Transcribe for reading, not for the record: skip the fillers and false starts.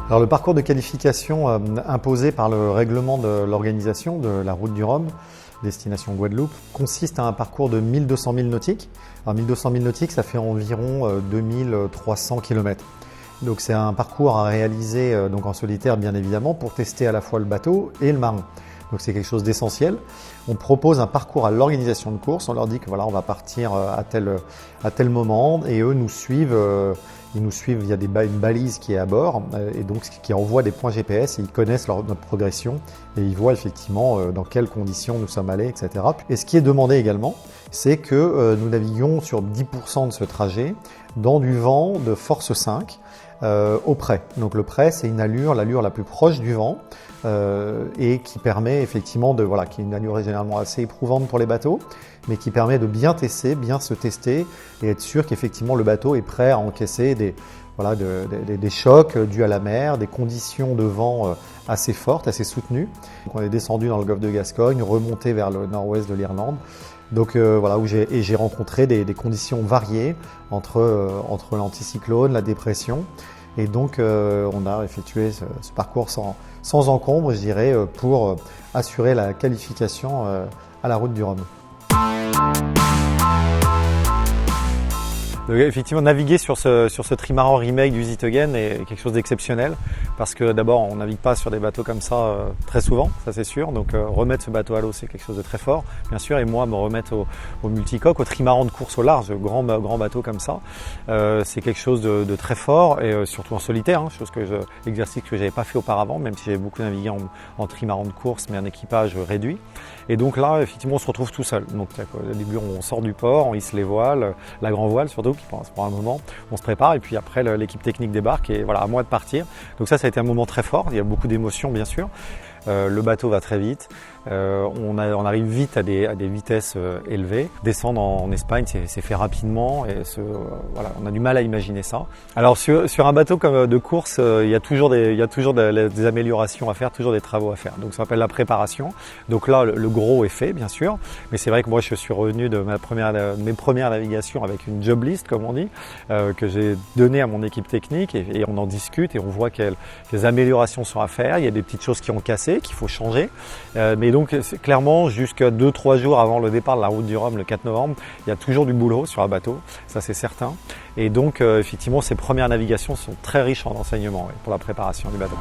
Alors le parcours de qualification imposé par le règlement de l'organisation de la Route du Rhum, destination Guadeloupe, consiste à un parcours de 1200 milles nautiques. Alors 1200 milles nautiques, ça fait environ 2300 km. Donc c'est un parcours à réaliser donc en solitaire bien évidemment pour tester à la fois le bateau et le marin. Donc c'est quelque chose d'essentiel. On propose un parcours à l'organisation de course. On leur dit que voilà, on va partir à tel moment et eux nous suivent. Ils nous suivent via une balise qui est à bord et donc qui envoie des points GPS et ils connaissent notre progression et ils voient effectivement dans quelles conditions nous sommes allés, etc. Et ce qui est demandé également, c'est que nous naviguions sur 10% de ce trajet dans du vent de force 5 au près. Donc le près, c'est l'allure la plus proche du vent et qui permet effectivement qui est une allure généralement assez éprouvante pour les bateaux, mais qui permet de bien se tester et être sûr qu'effectivement le bateau est prêt à encaisser des chocs dus à la mer, des conditions de vent assez fortes, assez soutenues. Donc on est descendu dans le golfe de Gascogne, remonté vers le nord-ouest de l'Irlande. Donc où j'ai rencontré des conditions variées entre l'anticyclone, la dépression. Et donc on a effectué ce parcours sans encombre, je dirais, pour assurer la qualification à la Route du Rhum. Donc, effectivement, naviguer sur ce trimaran remake du Zit Again est quelque chose d'exceptionnel parce que d'abord on navigue pas sur des bateaux comme ça très souvent, ça c'est sûr. Donc remettre ce bateau à l'eau c'est quelque chose de très fort, bien sûr. Et moi me remettre au multicoque, au trimaran de course au large, grand bateau comme ça, c'est quelque chose de très fort et surtout en solitaire, exercice que j'avais pas fait auparavant, même si j'avais beaucoup navigué en trimaran de course, mais un équipage réduit. Et donc là, effectivement, on se retrouve tout seul. Donc au début, on sort du port, on hisse les voiles, la grand voile surtout, qui pour un moment, on se prépare et puis après l'équipe technique débarque et voilà, à moi de partir. Donc ça a été un moment très fort. Il y a beaucoup d'émotions, bien sûr. Le bateau va très vite. On arrive vite à des vitesses élevées. Descendre en Espagne, c'est fait rapidement et on a du mal à imaginer ça. Alors sur un bateau comme de course, il y a toujours des améliorations à faire, toujours des travaux à faire. Donc ça s'appelle la préparation. Donc là, le gros est fait, bien sûr. Mais c'est vrai que moi, je suis revenu de mes premières navigations avec une job list, comme on dit, que j'ai donnée à mon équipe technique et on en discute et on voit quelles améliorations sont à faire. Il y a des petites choses qui ont cassé, qu'il faut changer. Mais donc clairement jusqu'à 2-3 jours avant le départ de la Route du Rhum le 4 novembre, il y a toujours du boulot sur un bateau, ça c'est certain. Et donc effectivement ces premières navigations sont très riches en enseignements pour la préparation du bateau.